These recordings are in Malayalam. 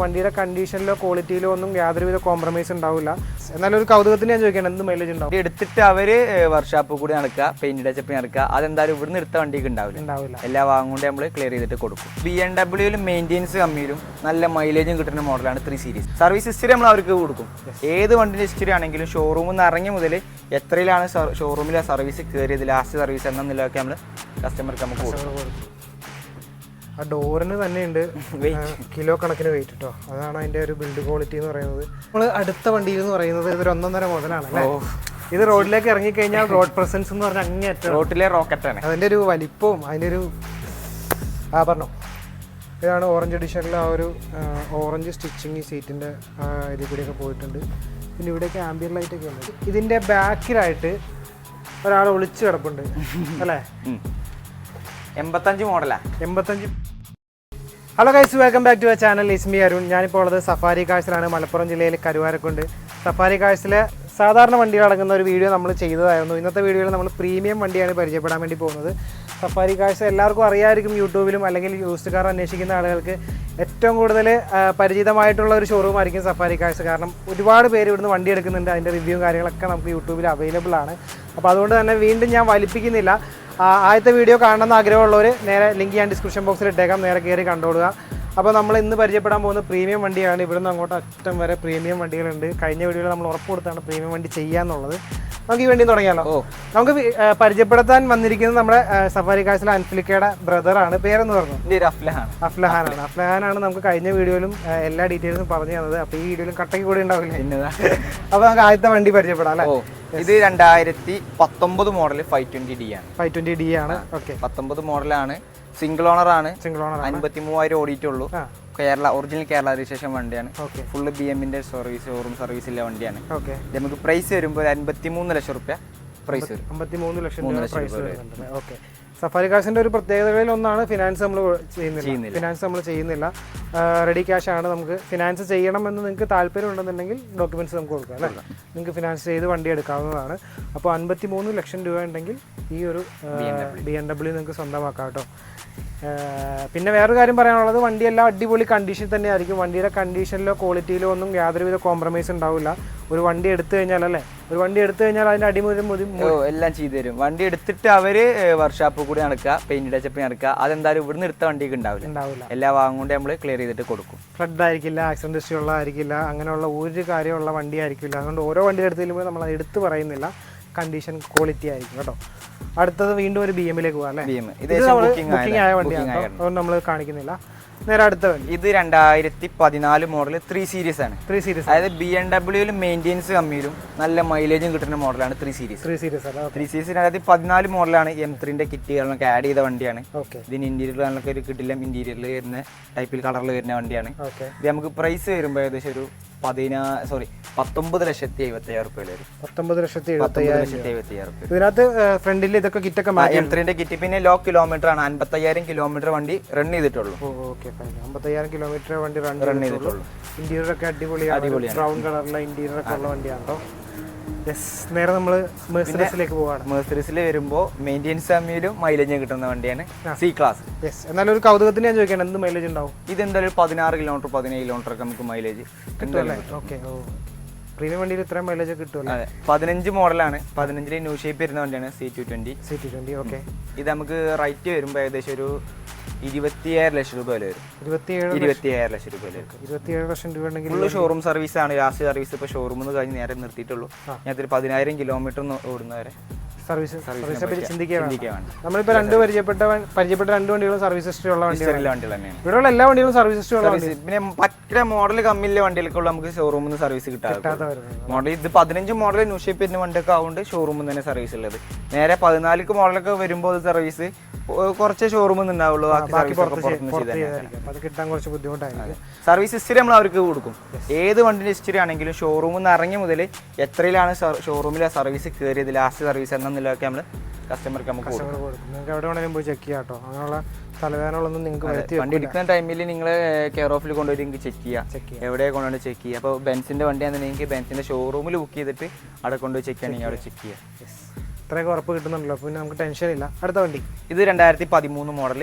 വണ്ടിയുടെ കണ്ടീഷനിലോ ക്വാളിറ്റിയിലോ ഒന്നും യാതൊരുവിധ കോംപ്രമൈസ് ഉണ്ടാവില്ല. എന്നാലും ഒരു കൗതുകത്തിന് ഞാൻ ചോദിക്കണം, എന്ത് മൈലേജ് ഉണ്ടാവും? എടുത്തിട്ട് അവര് വർക്ക്ഷോപ്പ് കൂടി നടക്കുക, പെയിന്റ് ടച്ചപ്പ് നടക്കുക, അതെന്തായാലും ഇവിടുന്ന് എടുത്ത വണ്ടിക്ക് ഉണ്ടാവില്ല. എല്ലാ ഭാഗം കൊണ്ട് നമ്മൾ ക്ലിയർ ചെയ്തിട്ട് കൊടുക്കും. BMW മെയിൻ്റെനൻസ് കമ്മിയിലും നല്ല മൈലേജും കിട്ടുന്ന മോഡലാണ് 3 സീരീസ്. സർവീസ് ഹിസ്റ്ററി നമ്മൾ അവർക്ക് കൊടുക്കും. ഏത് വണ്ടിൻ്റെ ഹിസ്റ്ററി ആണെങ്കിലും ഷോറൂമിൽ നിന്ന് ഇറങ്ങിയ മുതൽ എത്രയിലാണ് ഷോറൂമിലെ സർവീസ് കയറിയത്, ലാസ്റ്റ് സർവീസ് എന്നൊക്കെ നമ്മൾ കസ്റ്റമർക്ക് നമുക്ക് കൊടുക്കും. ആ ഡോറിന് തന്നെയുണ്ട് കിലോ കണക്കിന് വെയിറ്റ് കേട്ടോ. അതാണ് അതിൻ്റെ ഒരു ബിൽഡ് ക്വാളിറ്റി എന്ന് പറയുന്നത്. നമ്മൾ അടുത്ത വണ്ടിയിൽ എന്ന് പറയുന്നത് ഇതൊരു 1.5 മുതലാണ് അല്ലേ? ഇത് റോഡിലേക്ക് ഇറങ്ങിക്കഴിഞ്ഞാൽ റോഡ് പ്രസൻസ് എന്ന് പറഞ്ഞാൽ അങ്ങേയറ്റം റോഡിലെ റോക്കറ്റാണ്. അതിൻ്റെ ഒരു വലിപ്പവും അതിൻ്റെ ഒരു പറഞ്ഞോ. ഇതാണ് ഓറഞ്ച് എഡിഷനിൽ ആ ഒരു ഓറഞ്ച് സ്റ്റിച്ചിങ് സീറ്റിൻ്റെ ഇതിൽ കൂടിയൊക്കെ പോയിട്ടുണ്ട്. പിന്നെ ഇവിടെയൊക്കെ ആംബിയർ ലൈറ്റൊക്കെ ഉണ്ട്. ഇതിൻ്റെ ബാക്കിലായിട്ട് ഒരാൾ ഒളിച്ച് കിടപ്പുണ്ട് അല്ലേ? 85 മോഡലാ. 85. Hello guys, welcome back to our channel. Is me Arun. ഞാനിപ്പോൾ ഉള്ളത് സഫാരി കാഴ്സിലാണ്, മലപ്പുറം ജില്ലയിൽ കരുവാരക്കുണ്ട്. സഫാരി കാഴ്സിലെ സാധാരണ വണ്ടികൾ അടങ്ങുന്ന ഒരു വീഡിയോ നമ്മൾ ചെയ്തതായിരുന്നു. ഇന്നത്തെ വീഡിയോയിൽ നമ്മൾ പ്രീമിയം വണ്ടിയാണ് പരിചയപ്പെടാൻ വേണ്ടി പോകുന്നത്. സഫാരി കാഴ്സ് എല്ലാവർക്കും അറിയാമായിരിക്കും. യൂട്യൂബിലും അല്ലെങ്കിൽ യൂസ്ഡ് കാർ അന്വേഷിക്കുന്ന ആളുകൾക്ക് ഏറ്റവും കൂടുതൽ പരിചിതമായിട്ടുള്ള ഒരു ഷോറൂം ആയിരിക്കും സഫാരി കാഴ്സ്. കാരണം ഒരുപാട് പേര് ഇവിടുന്ന് വണ്ടി എടുക്കുന്നുണ്ട്. അതിൻ്റെ റിവ്യൂവും കാര്യങ്ങളൊക്കെ നമുക്ക് യൂട്യൂബിൽ അവൈലബിൾ ആണ്. അപ്പോൾ അതുകൊണ്ട് തന്നെ വീണ്ടും ഞാൻ വലിപ്പിക്കുന്നില്ല. ആദ്യത്തെ വീഡിയോ കാണണമെന്ന് ആഗ്രഹമുള്ളവർ നേരെ ലിങ്ക് ഞാൻ ഡിസ്ക്രിപ്ഷൻ ബോക്സിൽ ഇട്ടേക്കാം, നേരെ കയറി കണ്ടോളുക. അപ്പോൾ നമ്മൾ ഇന്ന് പരിചയപ്പെടാൻ പോകുന്ന പ്രീമിയം വണ്ടിയാണ്. ഇവിടുന്ന് അങ്ങോട്ട് അറ്റം വരെ പ്രീമിയം വണ്ടികളുണ്ട്. കഴിഞ്ഞ വീഡിയോയിൽ നമ്മൾ ഉറപ്പ് കൊടുത്താണ് പ്രീമിയം വണ്ടി ചെയ്യാന്നുള്ളത്. നമുക്ക് ഈ വണ്ടി തുടങ്ങിയാലോ? നമുക്ക് പരിചയപ്പെടുത്താൻ വന്നിരിക്കുന്നത് നമ്മുടെ സഫാരി കാഴ്സിലെ അൻഫിലിക്കയുടെ ബ്രദറാണ്. പേരെന്ന് പറഞ്ഞു? അഫ്ലഹാനാണ്. അഫ്ലഹാനാണ് നമുക്ക് കഴിഞ്ഞ വീഡിയോയിലും എല്ലാ ഡീറ്റെയിൽസും പറഞ്ഞു തന്നത്. അപ്പോൾ ഈ വീഡിയോയിലും കട്ടയ്ക്ക് കൂടി ഉണ്ടാവില്ല. അപ്പോൾ നമുക്ക് ആദ്യത്തെ വണ്ടി പരിചയപ്പെടാം അല്ലേ? ഇത് 2019 മോഡൽ 520D ആണ്. 520D ആണ്. ഓക്കെ, 19 മോഡലാണ്. സിംഗിൾ ഓണർ ആണ്. 53,000 ഓടിയിട്ടുള്ളൂ. ഒറിജിനൽ കേരള രജിസ്ട്രേഷൻ വണ്ടിയാണ്. ഫുള്ള് BMന്റെ ഷോറൂം സർവീസിലെ വണ്ടിയാണ്. നമുക്ക് പ്രൈസ് വരുമ്പോൾ 53 ലക്ഷം രൂപ പ്രൈസ് വരും. 53 ലക്ഷം രൂപ പ്രൈസ് വരുന്നുണ്ട്. ഓക്കെ, സഫാരി കാഴ്സിന്റെ ഒരു പ്രത്യേകതകളിൽ ഒന്നാണ് ഫിനാൻസ് നമ്മൾ ചെയ്യുന്നില്ല. റെഡി ക്യാഷ് ആണ്. നമുക്ക് ഫിനാൻസ് ചെയ്യണമെന്ന് നിങ്ങൾക്ക് താല്പര്യം ഉണ്ടെന്നുണ്ടെങ്കിൽ ഡോക്യുമെന്റ്സ് നമുക്ക് കൊടുക്കാം അല്ലേ? നിങ്ങൾക്ക് ഫിനാൻസ് ചെയ്ത് വണ്ടി എടുക്കാവുന്നതാണ്. അപ്പോൾ 53 ലക്ഷം രൂപ ഉണ്ടെങ്കിൽ ഈ ഒരു BMW നിങ്ങൾക്ക് സ്വന്തമാക്കാം കേട്ടോ. പിന്നെ വേറൊരു കാര്യം പറയാനുള്ളത്, വണ്ടിയെല്ലാം അടിപൊളി കണ്ടീഷൻ തന്നെ ആയിരിക്കും. വണ്ടിയുടെ കണ്ടീഷനിലോ ക്വാളിറ്റിയിലോ ഒന്നും യാതൊരുവിധ കോംപ്രമൈസ് ഉണ്ടാവില്ല. ഒരു വണ്ടി എടുത്തു കഴിഞ്ഞാൽ അതിന്റെ അടിമുതൽ എല്ലാം ചെയ്തു തരും. വണ്ടി എടുത്തിട്ട് അവര് വർക്ക്ഷോപ്പ് കൂടി നടക്കുക, പെയിന്റ് ടച്ചപ്പ് നടക്കുക, അതെന്തായാലും ഇവിടുന്ന് എടുത്ത വണ്ടിക്ക് ഉണ്ടാവില്ല. എല്ലാ ഭാഗം കൊണ്ട് നമ്മൾ ക്ലിയർ ചെയ്തിട്ട് കൊടുക്കും. ഫ്ലഡ് ആയിരിക്കില്ല, ആക്സിഡന്റ് ഹിസ്റ്ററി ഉള്ളതായിരിക്കില്ല, അങ്ങനെയുള്ള ഒരു കാര്യമുള്ള വണ്ടി ആയിരിക്കില്ല. അതുകൊണ്ട് ഓരോ വണ്ടി എടുത്തു കഴിയുമ്പോൾ നമ്മൾ അത് എടുത്ത് പറയുന്നില്ല, കണ്ടീഷൻ ക്വാളിറ്റി ആയിരിക്കും കേട്ടോ. അടുത്തത് വീണ്ടും ഒരു BMലേക്ക് പോകാം അല്ലേ? ബുക്കിംഗ് ആയ വണ്ടിയാണ്, അതുകൊണ്ട് നമ്മൾ കാണിക്കുന്നില്ല. നേരെ അടുത്ത വണ്ടി. ഇത് 2014 മോഡൽ 3 സീരീസ് ആണ്. 3 സീരീസ്, അതായത് BMW മെയിൻ്റെനൻസ് കമ്മിയിലും നല്ല മൈലേജും കിട്ടുന്ന മോഡലാണ് 3 സീരീസ്. 3 സീരീസ് 2014 മോഡലാണ്. M3ന്റെ കിറ്റുകളൊക്കെ ആഡ് ചെയ്ത വണ്ടിയാണ്. ഇതിന് ഇന്റീരിയറിലൊക്കെ ഒരു കിട്ടില്ല, ഇന്റീരിയറിൽ വരുന്ന ടൈപ്പിൽ കളറിൽ വരുന്ന വണ്ടിയാണ്. ഇത് നമുക്ക് പ്രൈസ് വരുമ്പോൾ ഏകദേശം ഒരു 19,70,75,000 രൂപ വരും. 19,70,75,000. ഇതിനകത്ത് ഫ്രണ്ടിൽ ഇതൊക്കെ കിറ്റൊക്കെ M3ന്റെ കിറ്റ്. പിന്നെ ലോ കിലോമീറ്റർ ആണ്, 55,000 കിലോമീറ്റർ വണ്ടി റൺ ചെയ്തിട്ടുള്ളൂ. 55,000 കിലോമീറ്റർ വണ്ടി റൺ ചെയ്തിട്ടുള്ളൂ. ഇന്റീരിയർ ഒക്കെ അടിപൊളിയാണ്. ബ്രൗൺ കളറിലെ ഇന്റീരിയർ ഒക്കെ ഉള്ള വണ്ടിയാണ് കേട്ടോ. നേരെ നമ്മൾ മെഴ്സിഡസിലേക്ക് പോവാണ്. മെഴ്സിഡസിൽ വരുമ്പോൾ മെയിൻ്റെനൻസ് കമ്മിയിലും മൈലേജ് കിട്ടുന്ന വണ്ടിയാണ് C ക്ലാസ്. എന്നാലും ഒരു കൗതുകത്തിന് ഞാൻ ചോദിക്കണം, എന്ത് മൈലേജ് ഉണ്ടാവും? ഇത് എന്തായാലും 16 കിലോമീറ്റർ 17 കിലോമീറ്റർ ഒക്കെ നമുക്ക് മൈലേജ് കിട്ടുമല്ലേ? ഓക്കെ, പ്രീമിയം വണ്ടിയിൽ ഇത്രയും മൈലേജ് കിട്ടുമല്ലോ. 15 മോഡലാണ്. 15 ന്യൂ ഷേപ്പ് വരുന്ന വണ്ടിയാണ് C220. ഓക്കെ, ഇത് നമുക്ക് റൈറ്റ് വരുമ്പോൾ ഏകദേശം ഒരു 27 ലക്ഷം രൂപ വില വരും. 27 ലക്ഷം രൂപ വില വരും. 27 ലക്ഷം രൂപ ഉണ്ടെങ്കിൽ ഫുള്ള് ഷോറൂം സർവീസ് ആണ്. ലാസ്റ്റ് സർവീസ് ഇപ്പോൾ ഷോറൂമിൽ നിന്ന് കഴിഞ്ഞ് നേരെ നിർത്തിയിട്ടുള്ളൂ. ഞാൻ 10,000 കിലോമീറ്റർ ഓടുന്നവരെ സർവീസിനെ പറ്റി ചിന്തിക്കാൻ. നമ്മളിപ്പോൾ പരിചയപ്പെട്ട 2 വണ്ടികളും സർവീസ് ഹിസ്റ്ററി ഉള്ള വണ്ടികളാണ്. ഇവിടെയുള്ള എല്ലാ വണ്ടികളും സർവീസ് ഹിസ്റ്ററി ഉള്ള വണ്ടി. പിന്നെ പറ്റ മോഡൽ കമ്മിയിലെ വണ്ടികൾക്കുള്ള നമുക്ക് ഷോറൂമിൽ നിന്ന് സർവീസ് കിട്ടാത്ത മോഡൽ. ഇത് 15 മോഡൽ ന്യൂ ഷേപ്പ് വരുന്ന വണ്ടിയൊക്കെ ആവുകൊണ്ട് ഷോറൂമിൽ നിന്ന് തന്നെ സർവീസ് ഉള്ളത്. നേരെ 14 മോഡലൊക്കെ വരുമ്പോൾ സർവീസ് കുറച്ച് ഷോറൂമിൽ നിന്ന് ഉണ്ടാവുള്ളൂ. അത് കിട്ടാൻ കുറച്ച് ബുദ്ധിമുട്ടായിരിക്കും. സർവീസ് ഹിസ്റ്ററി നമ്മൾ അവർക്ക് കൊടുക്കും. ഏത് വണ്ടിന്റെ ഹിസ്റ്ററി ആണെങ്കിലും ഷോറൂമിൽ നിന്ന് ഇറങ്ങിയ മുതൽ എത്രയിലാണ് ഷോറൂമിലെ സർവീസ് കയറിയത്, ലാസ്റ്റ് സർവീസ് എന്നൊക്കെ നമ്മൾ കസ്റ്റമർക്ക് നമുക്ക് കൊടുക്കും. നിങ്ങൾക്ക് എവിടെ വേണമെങ്കിലും പോയി ചെക്ക് ചെയ്യാം കേട്ടോ. അങ്ങനെയുള്ള തലവേദനകളൊന്നും നിങ്ങൾക്ക് വണ്ടി എടുക്കുന്ന ടൈമിൽ നിങ്ങൾ കെയർ ഓഫിൽ കൊണ്ടുപോയി നിങ്ങൾക്ക് ചെക്ക് ചെയ്യാം. എവിടെ കൊണ്ടുപോയി ചെക്ക് ചെയ്യുക. അപ്പോൾ ബെൻസിന്റെ വണ്ടിയാണെന്നുണ്ടെങ്കിൽ ബെൻസിന്റെ ഷോറൂമിൽ ബുക്ക് ചെയ്തിട്ട് അവിടെ കൊണ്ടുപോയി ചെക്ക് ചെയ്യണമെങ്കിൽ അവിടെ ചെക്ക് ചെയ്യാം. ഇത്രയൊക്കെ ഉറപ്പ് കിട്ടുന്നുണ്ടല്ലോ, പിന്നെ നമുക്ക് ടെൻഷൻ ഇല്ല. അടുത്ത വണ്ടി. ഇത് 2013 മോഡൽ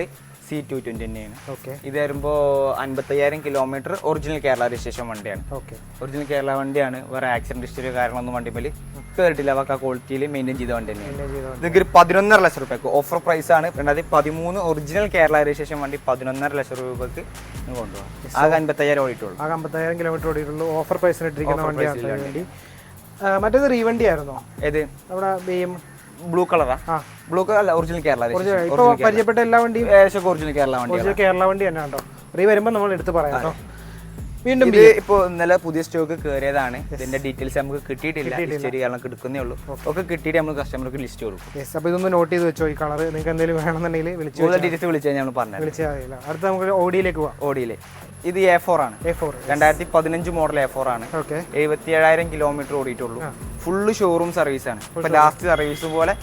C220 തന്നെയാണ്. ഓക്കെ. ഇത് വരുമ്പോൾ 55,000 കിലോമീറ്റർ ഒറിജിനൽ കേരള രജിസ്ട്രേഷൻ വണ്ടിയാണ്. ഓക്കെ. ഒറിജിനൽ കേരള വണ്ടിയാണ്. വേറെ ആക്സിഡന്റ് ഹിസ്റ്ററി കാരണമൊന്നും വണ്ടിമേൽ കയറിയിട്ടില്ല. അവർക്ക് ആ ക്വാളിറ്റിയിൽ മെയിൻറ്റെയിൻ ചെയ്ത വണ്ടി തന്നെയാണ്. ഇതൊക്കെ ഒരു 11.5 ലക്ഷം രൂപയ്ക്ക് ഓഫർ പ്രൈസ് ആണ്. 2013 ഒറിജിനൽ കേരള രജിസ്ട്രേഷൻ വണ്ടി 11.5 ലക്ഷം രൂപയ്ക്ക് കൊണ്ടുപോകാം. ആകെ 55,000 ഓടിയിട്ടുള്ളൂ. ആകെ 55,000 കിലോമീറ്റർ ഓടിയിട്ടുള്ളൂ. ഓഫർ പ്രൈസിന് ഇട്ടിരിക്കുന്ന വണ്ടിയാണ്. മറ്റേത് റീവണ്ടി ആയിരുന്നോ? ഏത്? നമ്മുടെ BM ബ്ലൂ കളറാ? ബ്ലൂ കളർ അല്ല, ഒറിജിനൽ കേരള. ഇപ്പൊ പരിചയപ്പെട്ട എല്ലാ വണ്ടിയും ഒറിജിനൽ കേരള വണ്ടി. ഒറിജിനൽ കേരള വണ്ടി തന്നെ കേട്ടോ. റീ വരുമ്പോൾ നമ്മൾ എടുത്ത് പറയാം കേട്ടോ. വീണ്ടും ഇപ്പൊ ഇന്നലെ പുതിയ സ്റ്റോക്ക് കയറിയതാണ്. ഇതിന്റെ ഡീറ്റെയിൽസ് നമുക്ക് കിട്ടിയിട്ടില്ല. ഹിസ്റ്ററി കാരണം എടുക്കുന്നേ ഉള്ളൂ. ഒക്കെ കിട്ടിയിട്ട് നമ്മൾ കസ്റ്റമർക്ക് ലിസ്റ്റ് കൊടുക്കും. അപ്പോൾ ഇതൊന്ന് നോട്ട് ചെയ്ത് വെച്ചോ. ഈ കളർ നിങ്ങൾക്ക് എന്തെങ്കിലും വേണമെന്നുണ്ടെങ്കിൽ ഡീറ്റെയിൽസ് വിളിച്ചാൽ ഞങ്ങൾ പറഞ്ഞു. വിളിച്ചാൽ അടുത്ത നമുക്ക് ഓഡിയിലേക്ക് പോവാം. ഓഡിയിലെ ഇത് A4 ആണ്. 2015 മോഡൽ A4 ആണ്. 77,000 കിലോമീറ്റർ ഓടിയിട്ടുള്ളൂ. ഫുള്ള് ഷോറൂം സർവീസ് ആണ്. ഇപ്പൊ ലാസ്റ്റ് സർവീസ് പോലെ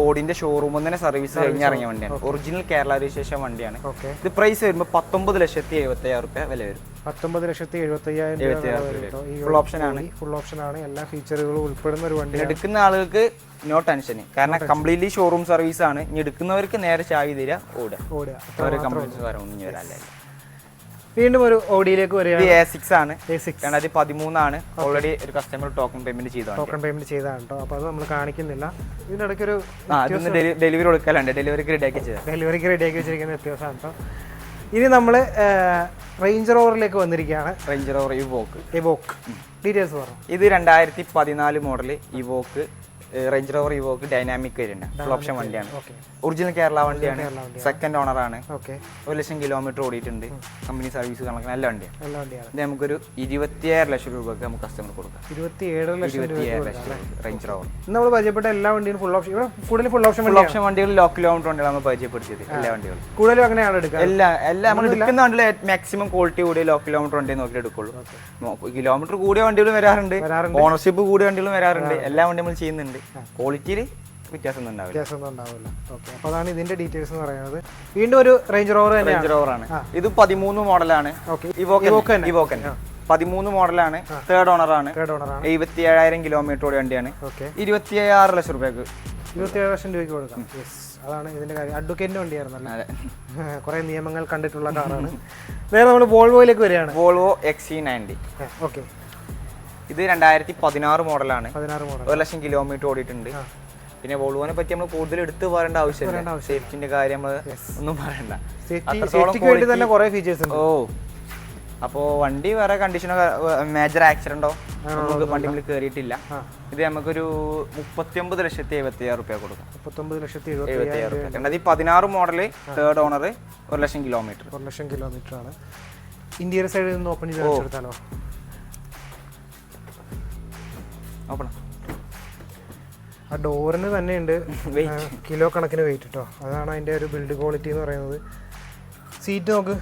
ഓടിന്റെ ഷോറൂമിൽ തന്നെ സർവീസ് കഴിഞ്ഞിറങ്ങിയ വണ്ടിയാണ്. ഒറിജിനൽ കേരള രജിസ്ട്രേഷൻ വണ്ടിയാണ്. ഇത് പ്രൈസ് വരുമ്പോൾ 19,70,000 രൂപ വില വരും. 19,70,000 ഫുൾ ഓപ്ഷൻ ആണ്. ഫുൾ ഓപ്ഷൻ ആണ്. എല്ലാ ഫീച്ചറുകളും ഉൾപ്പെടുന്ന ഒരു വണ്ടി. എടുക്കുന്ന ആളുകൾക്ക് നോ ടെൻഷൻ, കാരണം കംപ്ലീറ്റ്ലി ഷോറൂം സർവീസ് ആണ്. ഇനി എടുക്കുന്നവർക്ക് നേരെ ചാവി തരിക, ഓടുക. വീണ്ടും ഒരു ഓഡിയിലേക്ക് വരികയാണ്. A6 ആണ്. 2013 ആണ്. ഓൾറെഡി ഒരു കസ്റ്റമർ ടോക്കൺ പേയ്മെന്റ് ചെയ്തതാണ് കേട്ടോ. അപ്പോൾ അത് നമ്മൾ കാണിക്കുന്നില്ല. ഇതിനിടയ്ക്കൊരു ഡെലിവറി കൊടുക്കലുണ്ട്. ഡെലിവറിക്ക് റെഡിയാക്കി വെച്ചിരിക്കുന്ന വ്യത്യാസമാണ് കേട്ടോ. ഇനി നമ്മൾ റേഞ്ച് റോവറിലേക്ക് വന്നിരിക്കുകയാണ്. റേഞ്ച് റോവർ ഇവോക്ക് ഡീറ്റെയിൽസ് പറഞ്ഞു. ഇത് 2014 model Evoque. Range rover Evoque dynamic variant full option വണ്ടിയാണ്. ഒറിജിനൽ കേരള വണ്ടിയാണ്. സെക്കൻഡ് ഓണർ ആണ്. 1 ലക്ഷം കിലോമീറ്റർ ഓടിയിട്ടുണ്ട്. കമ്പനി സർവീസ് കണക്കിന് നല്ല വണ്ടിയാണ്. ഇത് നമുക്കൊരു 27 ലക്ഷം രൂപക്ക് നമുക്ക് കസ്റ്റമർ കൊടുക്കാം. 27 ലക്ഷം റേഞ്ച് റോവർ. നമ്മൾ പരിചയപ്പെട്ട എല്ലാ വണ്ടിയും ഫുൾ ഓപ്ഷൻ. കൂടുതൽ ഫുൾ ഓപ്ഷൻ വണ്ടികൾ ലോ കിലോമീറ്റർ വണ്ടികൾ നമ്മൾ പരിചയപ്പെടുത്തിയത്. എല്ലാ വണ്ടികളും കൂടുതലും അങ്ങനെയാണ് എടുക്കുക. എല്ലാം നമ്മൾ എടുക്കുന്ന വണ്ടികൾ മാക്സിമം ക്വാളിറ്റി കൂടിയ ലോ കിലോമീറ്റർ വണ്ടി നോക്കി എടുക്കുള്ളൂ. കിലോമീറ്റർ കൂടിയ വണ്ടികളും വരാറുണ്ട്. ഓണർഷിപ്പ് കൂടിയ വണ്ടികളും വരാറുണ്ട്. എല്ലാ വണ്ടിയും നമ്മൾ ചെയ്യുന്നുണ്ട്. ക്വാളിറ്റിയിൽ വ്യത്യാസം ഉണ്ടാവില്ല. ഓക്കെ. അപ്പോൾ അതാണ് ഇതിന്റെ ഡീറ്റെയിൽസ് എന്ന് പറയുന്നത്. വീണ്ടും ഒരു റേഞ്ച് റോവർ ആണ്. ഇത് 13 മോഡലാണ്. ഇവോക്ക് 13 മോഡലാണ്. തേർഡ് ഓണർ ആണ്. 77,000 കിലോമീറ്റർ ഓടിയ വണ്ടിയാണ്. 26 ലക്ഷം രൂപയ്ക്ക് 27 ലക്ഷം രൂപയ്ക്ക് കൊടുക്കാം. അതാണ് ഇതിന്റെ കാര്യം. അഡ്വക്കേറ്റിന്റെ വണ്ടിയായിരുന്നല്ലേ. കുറെ നിയമങ്ങൾ കണ്ടിട്ടുള്ള കാറാണ്. നേരെ നമ്മൾ വോൾവോയിലേക്ക് വരികയാണ്. Volvo XC90. ഓക്കെ. ഇത് 2016 മോഡലാണ്. 1 ലക്ഷം കിലോമീറ്റർ ഓടിയിട്ടുണ്ട്. പിന്നെ വോൾവോനെ പറ്റി നമ്മൾ കൂടുതൽ എടുത്ത് പറയേണ്ട ആവശ്യമില്ല. സേഫ്റ്റിന്റെ കാര്യം ഒന്നും പറയണ്ട. അപ്പോൾ വണ്ടി വേറെ കണ്ടീഷനോ മേജർ ആക്സിഡന്റോ നമുക്ക് വണ്ടിയിൽ കയറിയിട്ടില്ല. ഇത് നമുക്കൊരു 39,70,000 രൂപ കൊടുക്കാം. 39,70,000 രൂപ. 2016 മോഡല്, തേർഡ് ഓണർ, 1 ലക്ഷം കിലോമീറ്റർ. 1 ലക്ഷം കിലോമീറ്റർ ആണ്. ഇന്റീരിയർ സൈഡിൽ നിന്ന് ഓപ്പൺ ചെയ്ത് എടുത്താലോ? ആ ഡോറിന് തന്നെ ഉണ്ട് കിലോ കണക്കിന് വെയിറ്റ് കേട്ടോ. അതാണ് അതിൻ്റെ ഒരു ബിൽഡ് ക്വാളിറ്റി എന്ന് പറയുന്നത്. സീറ്റ് നോക്ക്,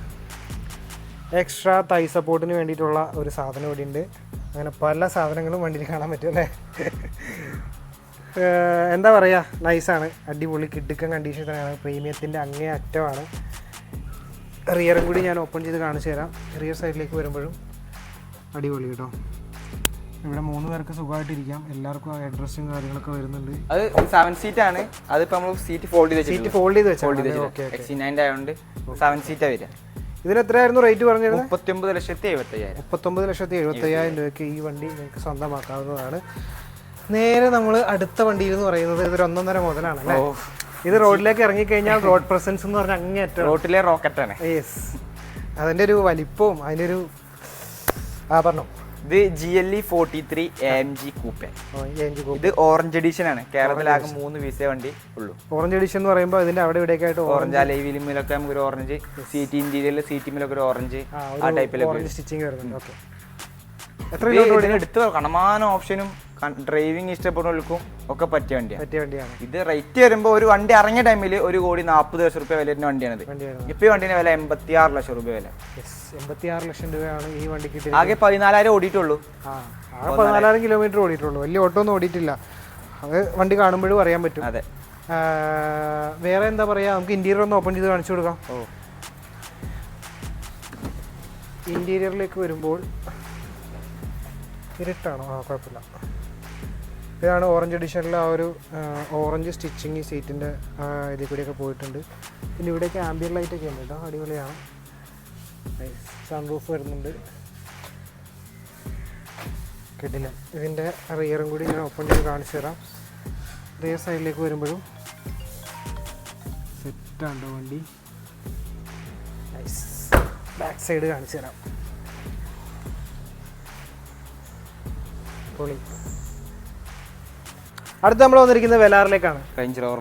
എക്സ്ട്രാ തൈ സപ്പോർട്ടിന് വേണ്ടിയിട്ടുള്ള ഒരു സാധനം ഇവിടെ ഉണ്ട്. അങ്ങനെ പല സാധനങ്ങളും വണ്ടിയിൽ കാണാൻ പറ്റും അല്ലേ. എന്താ പറയുക, നൈസാണ്, അടിപൊളി കിടുക്കൻ കണ്ടീഷൻ തന്നെയാണ്. പ്രീമിയത്തിൻ്റെ അങ്ങേ അറ്റമാണ്. റിയറും കൂടി ഞാൻ ഓപ്പൺ ചെയ്ത് കാണിച്ചു തരാം. റിയർ സൈഡിലേക്ക് വരുമ്പോഴും അടിപൊളി കേട്ടോ. ഇവിടെ 3 പേർക്ക് സുഖമായിട്ടിരിക്കാം. എല്ലാവർക്കും അഡ്രസ്സും കാര്യങ്ങളൊക്കെ വരുന്നുണ്ട്. അത് 7 സീറ്റ് ആണ്. അതിപ്പോൾ നമ്മൾ സീറ്റ് ഫോൾഡ് ചെയ്ത് വെച്ചാൽ XC90 ആയതുകൊണ്ട് 7 സീറ്റാണ് വരിക. ഇതിന് എത്രയായിരുന്നു റേറ്റ് പറഞ്ഞിരുന്നത്? 39,70,000. 39,70,000 രൂപയ്ക്ക് ഈ വണ്ടി നിങ്ങൾക്ക് സ്വന്തമാക്കാവുന്നതാണ്. നേരെ നമ്മൾ അടുത്ത വണ്ടിയിൽ എന്ന് പറയുന്നത് ഇതൊരു 1.5 മുതലാണ് അല്ലേ. ഇത് റോഡിലേക്ക് ഇറങ്ങിക്കഴിഞ്ഞാൽ റോഡ് പ്രസൻസ് എന്ന് പറഞ്ഞാൽ അങ്ങേയറ്റം റോഡിലെ റോക്കറ്റാണ്. യെസ്, അതിൻ്റെ ഒരു വലിപ്പവും അതിൻ്റെ ഒരു പറഞ്ഞു. ഇത് GLE 43 AMG കൂപ്പെ. ഇത് ഓറഞ്ച് എഡിഷൻ ആണ്. കേരളത്തിലാകെ 3 പീസേ വണ്ടി ഉള്ളൂ. ഓറഞ്ച് എഡിഷൻ എന്ന് പറയുമ്പോൾ ഇതിന്റെ അവിടെ ഇവിടെയൊക്കെ ആയിട്ട് ഓറഞ്ച്, അലൈവിലുമിലൊക്കെ നമുക്ക് ഒരു ഓറഞ്ച്, സീറ്റ് ഇന്റീരിയറിൽ സീറ്റിമിലൊക്കെ ഒരു ഓറഞ്ച്, ആ ടൈപ്പിലൊക്കെ സ്റ്റിച്ചിങ് വരുന്നുണ്ട്. ഓക്കെ. എടുത്ത് കണമാന ഓപ്ഷനും ഡ്രൈവിംഗ് ഇഷ്ടപ്പെടുന്നവർക്കും ഒക്കെ പറ്റിയ വണ്ടിയാണ്. ഇത് റേറ്റ് വരുമ്പോൾ ഒരു വണ്ടി ഇറങ്ങിയ ടൈമിൽ 1,40,00,000 രൂപ വിലയുടെ വണ്ടിയാണിത്. ഇപ്പൊ ഈ വണ്ടിന്റെ വില 86 ലക്ഷം രൂപ വില. 86 ലക്ഷം രൂപയാണ് ഈ വണ്ടിക്ക്. ആകെ 14,000 ഓടിയിട്ടുള്ളൂ. 14,000 കിലോമീറ്റർ ഓടിയിട്ടുള്ളൂ. വലിയ ഓട്ടോ ഒന്നും ഓടിയിട്ടില്ല. അത് വണ്ടി കാണുമ്പോഴും അറിയാൻ പറ്റും. അതെ. വേറെ എന്താ പറയാ, നമുക്ക് ഇന്റീരിയർ ഒന്ന് ഓപ്പൺ ചെയ്ത് കാണിച്ചു കൊടുക്കാം. ഇന്റീരിയറിലേക്ക് വരുമ്പോൾ ഇരുട്ടാണോ? കുഴപ്പമില്ല. ഇതാണ് ഓറഞ്ച് എഡിഷനിലെ ആ ഒരു ഓറഞ്ച് സ്റ്റിച്ചിങ് ഈ സീറ്റിൻ്റെ ഇതിൽ കൂടിയൊക്കെ പോയിട്ടുണ്ട്. പിന്നെ ഇവിടേക്ക് ആംബിയർ ലൈറ്റൊക്കെ ഉണ്ട് കേട്ടോ, അടിപൊളിയാണ്. സൺ റൂഫ് വരുന്നുണ്ട്, കിടില. ഇതിൻ്റെ റിയറും കൂടി ഞാൻ ഓപ്പൺ ചെയ്ത് കാണിച്ചു തരാം. റിയർ സൈഡിലേക്ക് വരുമ്പോഴും സെറ്റാണ്ടോ വണ്ടി. നൈസ്. ബാക്ക് സൈഡ് കാണിച്ചു തരാം. പൊളി. അടുത്ത് നമ്മൾ വന്നിരിക്കുന്നത് വെലാറിലേക്കാണ്. Range Rover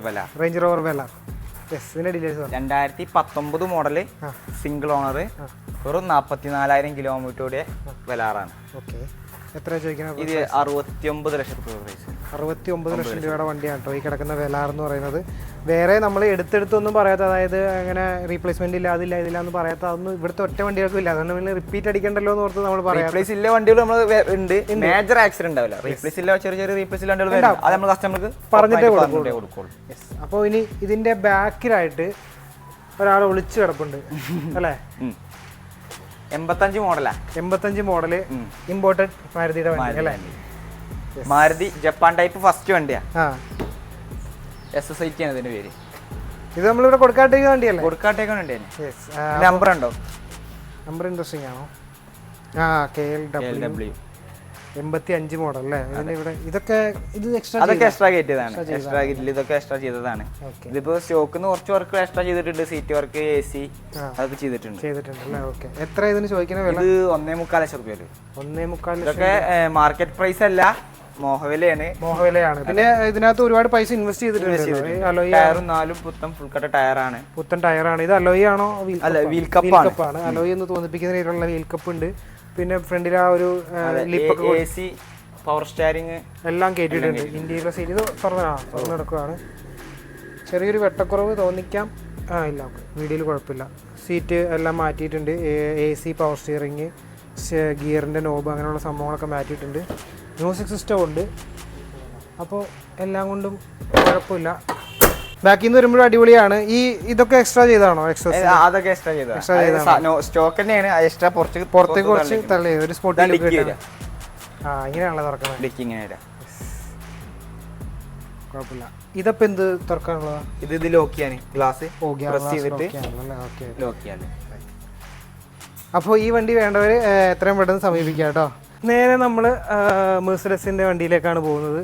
Velar. യെസ്, ഇതിൻ്റെ ഡീറ്റെയിൽസ് 2019 മോഡല്, സിംഗിൾ ഓണർ, വെറും 44,000 കിലോമീറ്ററുടെ വെലാറാണ്. ഓക്കെ, എത്ര ചോദിക്കണം? ഇത് 69 ലക്ഷം രൂപ പ്രൈസ്. 69 ലക്ഷം രൂപയുടെ വണ്ടിയാണ് കേട്ടോ ഈ കിടക്കുന്ന വെലാർ എന്ന് പറയുന്നത്. വേറെ നമ്മൾ എടുത്തെടുത്തൊന്നും പറയാത്ത, അതായത് അങ്ങനെ റീപ്ലേസ്മെന്റ് ഇല്ല, അതില്ല ഇതില്ല എന്ന് പറയാത്ത, അതൊന്നും ഇവിടുത്തെ ഒറ്റ വണ്ടികൾക്കും ഇല്ല. അതുകൊണ്ട് പിന്നെ റിപ്പീറ്റ് അടിക്കണ്ടല്ലോ എന്ന് ഓർത്ത് നമ്മൾ പറയാം. റീപ്ലേസ് ഇല്ല വണ്ടികൾ നമ്മൾ ഉണ്ട്, മേജർ ആക്സിഡന്റ് ഉണ്ടാവില്ല. റീപ്ലേസ് ഇല്ല, ചെറിയ റീപ്ലേസ് ഇല്ല വണ്ടികൾ അത് നമ്മൾ കസ്റ്റമർക്ക് പറഞ്ഞിട്ടേ കൊടുക്കുള്ളൂ. അപ്പോൾ ഇനി ഇതിന്റെ ബാക്കിലായിട്ട് ഒരാൾ ഒളിച്ചു കിടപ്പുണ്ട് അല്ലേ? 85 മോഡലാ. 85 മോഡല് ഇമ്പോർട്ടഡ് മാരുതിയുടെ വണ്ടി അല്ലേ? മാരുതി ജപ്പാൻ ടൈപ്പ് ഫസ്റ്റ് വണ്ടിയാ. SSIT ആണ് ഇതിന്റെ പേര്. ഇത് നമ്മളിവിടെ കൊടുക്കാട്ടേക്ക് വണ്ടിയല്ലേ? കൊടുക്കാട്ടേക്ക് വണ്ടിയാണ്. നമ്പർ ഉണ്ടോ? നമ്പർ ഇൻട്രസ്റ്റിംഗ് ആണോ? KLW 85 മോഡൽ അല്ലേ? ഇവിടെ ഇതൊക്കെ എക്സ്ട്രാ കയറ്റിയതാണ്. എക്സ്ട്രാ കിറ്റിൽ ഇതൊക്കെ എക്സ്ട്രാ ചെയ്തതാണ്. ഇതിപ്പോ സ്റ്റോക്കിന്ന് കുറച്ച് വർക്ക് എക്സ്ട്രാ ചെയ്തിട്ടുണ്ട്. സീറ്റ് വർക്ക്, AC അതൊക്കെ ചെയ്തിട്ടുണ്ട് അല്ലേ? ഓക്കെ, എത്ര ഇതിന് ചോദിക്കുന്ന വില? ഇത് 1.25 ലക്ഷം രൂപ. 1.25 ഇതൊക്കെ മാർക്കറ്റ് പ്രൈസ് അല്ല, മോഹവിലയാണ്. പിന്നെ ഇതിനകത്ത് ഒരുപാട് പൈസ ഇൻവെസ്റ്റ് ചെയ്തിട്ടുണ്ട്. ടയറും 4 പുത്തൻ ഫുൾ കട്ട ടയറാണ്. പുത്തൻ ടയറാണ്. ഇത് അലോയ് ആണോ? വീൽ കപ്പാണ്. അലോയ് എന്ന് തോന്നിപ്പിക്കുന്ന രീതിയിലുള്ള വീൽ കപ്പ് ഉണ്ട്. പിന്നെ ഫ്രണ്ടിൽ ആ ഒരു ലിപ്പൊക്കെ, AC, പവർ സ്റ്റിയറിംഗ് എല്ലാം കയറ്റിയിട്ടുണ്ട്. ഇന്ത്യയിലെ സീറ്റ് ഇത് തുറന്നു നടക്കുകയാണ്. ചെറിയൊരു വെട്ടക്കുറവ് തോന്നിക്കാം. ഇല്ല, വീഡിയോയിൽ കുഴപ്പമില്ല. സീറ്റ് എല്ലാം മാറ്റിയിട്ടുണ്ട്. AC, പവർ സ്റ്റിയറിങ്, ഗിയറിൻ്റെ നോബ്, അങ്ങനെയുള്ള സംഭവങ്ങളൊക്കെ മാറ്റിയിട്ടുണ്ട്. മ്യൂസിക് സിസ്റ്റം ഉണ്ട്. അപ്പോൾ എല്ലാം കൊണ്ടും കുഴപ്പമില്ല. ബാക്കിൽ നിന്ന് വരുമ്പോഴും അടിപൊളിയാണ്. ഇതൊക്കെ എക്സ്ട്രാ ചെയ്താണോ? അതൊക്കെ എക്സ്ട്രാ സ്റ്റോക്ക് തന്നെയാണ്. എക്സ്ട്രാ പുറത്തേക്ക് കുറച്ച് തള്ളി ഒരു സ്പോട്ടിലേക്ക് ഇങ്ങനെയാണല്ലോ തുറക്കുന്നത്. കുഴപ്പമില്ല. ഇതപ്പോ എന്ത് തുറക്കാനുള്ളതാ? ഇത് ലോക്ക് ചെയ്യാൻ ഗ്ലാസ് ലോക്ക് ചെയ്യാൻ. അപ്പോൾ ഈ വണ്ടി വേണ്ടവർ എത്രയും പെട്ടെന്ന് സമീപിക്കാം കേട്ടോ. നേരെ നമ്മൾ മെർസിഡസിന്റെ വണ്ടിയിലേക്കാണ് പോകുന്നത്.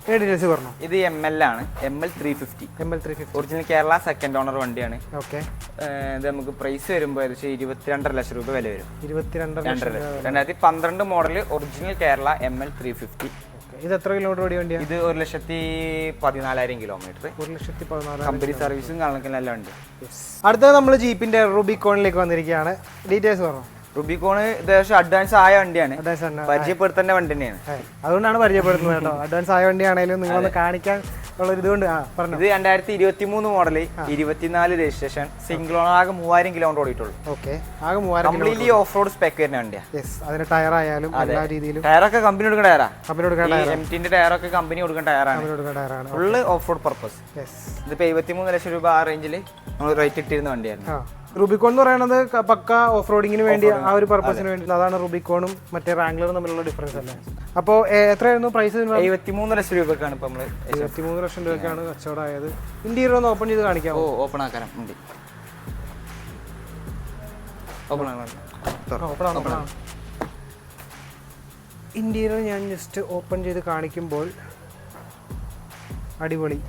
ഡീറ്റെയിൽസ് പറഞ്ഞു. ഇത് ML ആണ്. ML 350 original Kerala second owner വണ്ടിയാണ്. ഓക്കെ, ഇത് നമുക്ക് പ്രൈസ് വരുമ്പോൾ ഏകദേശം 22.5 ലക്ഷം രൂപ വില വരും. 2012 മോഡൽ ഒറിജിനൽ കേരള ML 350. ഇത് എത്ര കിലോമീറ്റർ ഓടിയ വണ്ടിയാണ്? ഇത് 1,14,000 കിലോമീറ്റർ. 1,14,000 കമ്പനി സർവീസും കാണുന്നതെല്ലാം ഉണ്ട്. അടുത്തത് നമ്മൾ ജീപ്പിന്റെ റുബിക്കോണിലേക്ക് വന്നിരിക്കുകയാണ്. ഡീറ്റെയിൽസ് പറഞ്ഞു. റുബിക്കോൺ ഏകദേശം അഡ്വാൻസ് ആയ വണ്ടിയാണ്, പരിചയപ്പെടുത്തേണ്ട വണ്ടി തന്നെയാണ്. അതുകൊണ്ടാണ് പരിചയപ്പെടുത്തുന്നത് കേട്ടോ. അഡ്വാൻസ് ആയ വണ്ടിയാണെങ്കിലും നിങ്ങളൊന്ന് കാണിക്കാൻ ഉള്ള ഇതുകൊണ്ട് പറഞ്ഞു. ഇത് 2023 മോഡല്, 24 രജിസ്ട്രേഷൻ, സിംഗിൾ ഓണർ, ആകെ 3000 കിലോമീറ്റർ ഓടിയിട്ടുള്ളൂ. ഓക്കെ, ആകെ 3000. കംപ്ലീറ്റ്ലി ഓഫ് റോഡ് സ്പെക്ക് വരുന്ന വണ്ടിയാണ്. അതിന് ടയർ ആയാലും എല്ലാ രീതിയിലും ടയറൊക്കെ കമ്പനി കൊടുക്കുന്ന ടയറാ. MTന്റെ ടയറൊക്കെ കമ്പനി കൊടുക്കുന്ന ടയറാണ്. Full off road purpose. ഇതിപ്പോ 73 ലക്ഷം രൂപ ആ റേഞ്ചിൽ നമ്മൾ റേറ്റ് ഇട്ടിരുന്ന വണ്ടിയായിരുന്നു. റുബിക്കോൺ എന്ന് പറയുന്നത് പക്ക ഓഫ് റോഡിങ്ങിന് വേണ്ടി, ആ ഒരു പർപ്പസിന് വേണ്ടി. അതാണ് റുബിക്കോണും മറ്റേ റാംഗ്ലറും തമ്മിലുള്ള ഡിഫറൻസ് അല്ലേ? അപ്പോൾ എത്രയായിരുന്നു പ്രൈസ്? 73 ലക്ഷം രൂപക്കാണ് ഇപ്പൊ നമ്മള്. 73 ലക്ഷം രൂപയ്ക്കാണ് കച്ചവടമായത്. ഇന്റീരിയർ ഒന്ന് ഓപ്പൺ ചെയ്ത് കാണിക്കാമോ? ഓപ്പൺ ആക്കാനും ഉണ്ട്. ഇന്റീരിയർ ഞാൻ ജസ്റ്റ് ഓപ്പൺ ചെയ്ത് കാണിക്കുമ്പോൾ അടിപൊളി,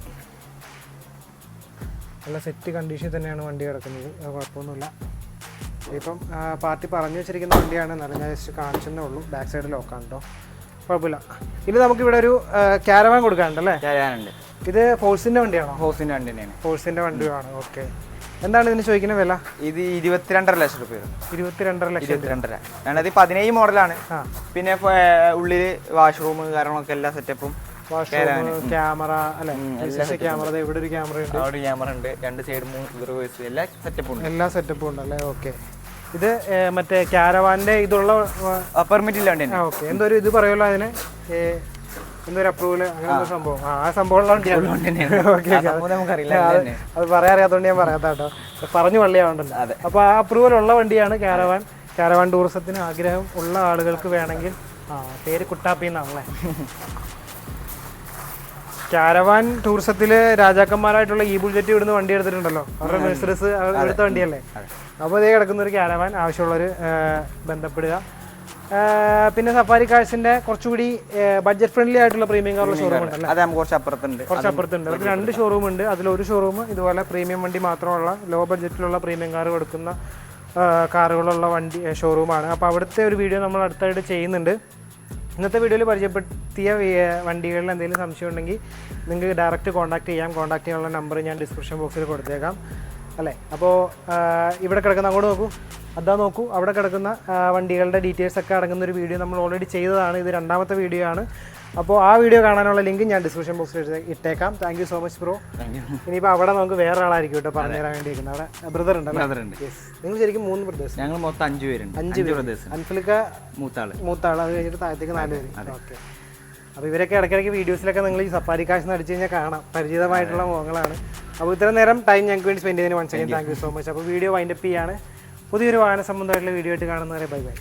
നല്ല സെറ്റ് കണ്ടീഷൻ തന്നെയാണ് വണ്ടി കിടക്കുന്നത്. കുഴപ്പമൊന്നുമില്ല. ഇപ്പം പാർട്ടി പറഞ്ഞു വെച്ചിരിക്കുന്ന വണ്ടിയാണ്, എന്നാലും ഞാൻ ജസ്റ്റ് കാണിച്ചെന്നേ ഉള്ളൂ. ബാക്ക് സൈഡ് ലോക്കാണ് കേട്ടോ, കുഴപ്പമില്ല. ഇനി നമുക്കിവിടെ ഒരു കാരവാൻ കൊടുക്കാനുണ്ടല്ലേ? ഇത് ഫോഴ്സിൻ്റെ വണ്ടിയാണോ? ഫോഴ്സിൻ്റെ വണ്ടി തന്നെയാണ്. ഫോഴ്സിൻ്റെ വണ്ടിയാണ്. ഓക്കെ, എന്താണ് ഇതിന് ചോദിക്കുന്ന വില? ഇത് 22.5 ലക്ഷം രൂപ. 22.5 ലക്ഷം. 2017 മോഡലാണ്. പിന്നെ ഉള്ളില് വാഷ്റൂം കാര്യങ്ങളൊക്കെ എല്ലാ സെറ്റപ്പും, ക്യാമറ അല്ലെ? ക്യാമറ, ഇവിടെ ഒരു ക്യാമറ ഉണ്ട്, അവിടെ ക്യാമറ ഉണ്ട്, 2 സൈഡ് 3 റിവേഴ്സ്, എല്ലാ സെറ്റപ്പും ഉണ്ട്. എല്ലാ സെറ്റപ്പും ഉണ്ടല്ലേ? ഓക്കെ, ഇത് മറ്റേ കാരവാന്റെ ഇതുള്ള പെർമിറ്റ് ഇല്ലാണ്ട്. ഓക്കെ, എന്തൊരു ഇത് പറയുമല്ലോ അതിന്, എന്തൊരു അപ്രൂവൽ, അങ്ങനെ ഒരു സംഭവം. ആ സംഭവമുള്ള വണ്ടിയാണ്. അത് പറയാൻ അറിയാത്തതുകൊണ്ട് ഞാൻ പറയാത്ത കേട്ടോ, പറഞ്ഞു പള്ളിയാവുണ്ടല്ലോ. അപ്പോൾ ആ അപ്രൂവൽ ഉള്ള വണ്ടിയാണ് കാരവാൻ. കാരവാൻ ടൂറിസത്തിന് ആഗ്രഹം ഉള്ള ആളുകൾക്ക് വേണമെങ്കിൽ ആ പേര് കുട്ടാപ്പി എന്നാണല്ലേ. കാരവാൻ ടൂറിസത്തിൽ രാജാക്കന്മാരായിട്ടുള്ള ഈ ബുൾജറ്റ് ഇവിടുന്ന് വണ്ടി എടുത്തിട്ടുണ്ടല്ലോ, അവരുടെ മെഴ്സറീസ് എടുത്ത വണ്ടിയല്ലേ. അപ്പോൾ ഇതേ കിടക്കുന്ന ഒരു കാരവാൻ ആവശ്യമുള്ളവർ ബന്ധപ്പെടുക. പിന്നെ സഫാരി കാഴ്സിന്റെ കുറച്ചുകൂടി ബഡ്ജറ്റ് ഫ്രണ്ട്ലി ആയിട്ടുള്ള പ്രീമിയം കാറുള്ള ഷോറൂം ഉണ്ടല്ലോ, അത് കുറച്ച് അപ്പുറത്തുണ്ട്. അത് 2 ഷോറൂം ഉണ്ട്. അതിലൊരു ഷോറൂം ഇതുപോലെ പ്രീമിയം വണ്ടി മാത്രമുള്ള ലോ ബഡ്ജറ്റിലുള്ള പ്രീമിയം കാർ കൊടുക്കുന്ന കാറുകളുള്ള വണ്ടി ഷോറൂമാണ്. അപ്പോൾ അവിടുത്തെ ഒരു വീഡിയോ നമ്മൾ അടുത്തായിട്ട് ചെയ്യുന്നുണ്ട്. ഇന്നത്തെ വീഡിയോയിൽ പരിചയപ്പെടുത്തിയ വണ്ടികളിൽ എന്തെങ്കിലും സംശയം ഉണ്ടെങ്കിൽ നിങ്ങൾക്ക് ഡയറക്റ്റ് കോൺടാക്ട് ചെയ്യാം. കോൺടാക്ട് ചെയ്യാനുള്ള നമ്പർ ഞാൻ ഡിസ്ക്രിപ്ഷൻ ബോക്സിൽ കൊടുത്തേക്കാം അല്ലേ. അപ്പോൾ ഇവിടെ കിടക്കുന്ന അങ്ങോട്ട് നോക്കൂ, അതാ നോക്കൂ, അവിടെ കിടക്കുന്ന വണ്ടികളുടെ ഡീറ്റെയിൽസ് ഒക്കെ അടങ്ങുന്ന ഒരു വീഡിയോ നമ്മൾ ഓൾറെഡി ചെയ്തതാണ്. ഇത് 2ാമത്തെ വീഡിയോ ആണ്. അപ്പോൾ ആ വീഡിയോ കാണാനുള്ള ലിങ്ക് ഞാൻ ഡിസ്ക്രിപ്ഷൻ ബോക്സിൽ ഇട്ടേക്കാം. Thank you so much bro. ഇനിയിപ്പോൾ അവിടെ നമുക്ക് വേറെ ആളായിരിക്കും കേട്ടോ പറഞ്ഞു തരാൻ വേണ്ടിയിരിക്കുന്നത്. അവിടെ ബ്രദർ ഉണ്ടല്ലോ. നിങ്ങൾ ശരിക്കും 3 ബ്രദേഴ്സ്? ഞങ്ങൾ മൊത്തം 5 പേരുണ്ട്. 5 ബ്രദേഴ്സ്. അൻഫലിക്ക മൂത്താൾ, അത് കഴിഞ്ഞിട്ട് താഴത്തേക്ക് 4 പേര്. ഓക്കെ. അപ്പോൾ ഇവരൊക്കെ ഇടയ്ക്കിടയ്ക്ക് വീഡിയോസിലൊക്കെ നിങ്ങൾ ഈ സഫാരി കാഴ്ച അടിച്ചു കഴിഞ്ഞാൽ കാണാം, പരിചിതമായിട്ടുള്ള മുഖങ്ങളാണ്. അപ്പോൾ ഇത്ര നേരം ടൈം ഞങ്ങൾക്ക് വേണ്ടി സ്പെൻഡ് ചെയ്തതിന് once again thank you so much. അപ്പോൾ വീഡിയോ വൈൻഡപ്പ് ചെയ്യാണ്. പുതിയൊരു വാഹന സംബന്ധമായിട്ടുള്ള വീഡിയോ ആയിട്ട് കാണുന്നവരെ ബൈ ബൈ.